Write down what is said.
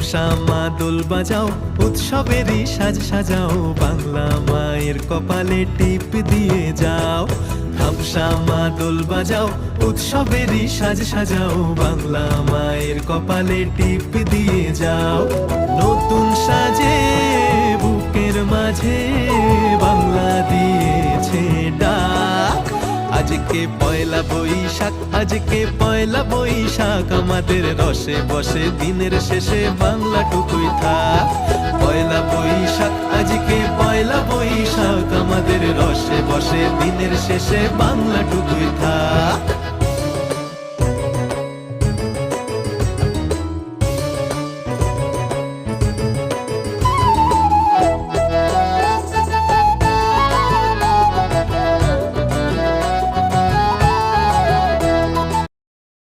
থামসা মা দোল বাজাও, উৎসবেরই সাজ সাজাও, বাংলা মায়ের কপালে টিপ দিয়ে যাও। থামসা মা দোল বাজাও, উৎসবেরই সাজ সাজাও, বাংলা মায়ের কপালে টিপ দিয়ে যাও। নতুন সাজে বুকের মাঝে বাংলা দিয়েছে ডাক। আজকে পয়লা বৈশাখ, আজকে পয়লা বৈশাখ, আমাদের রসে বসে দিনের শেষে বাংলা টুকুই থাক। পয়লা বৈশাখ, আজকে পয়লা বৈশাখ, আমাদের রসে বসে দিনের শেষে বাংলা টুকুই থাক।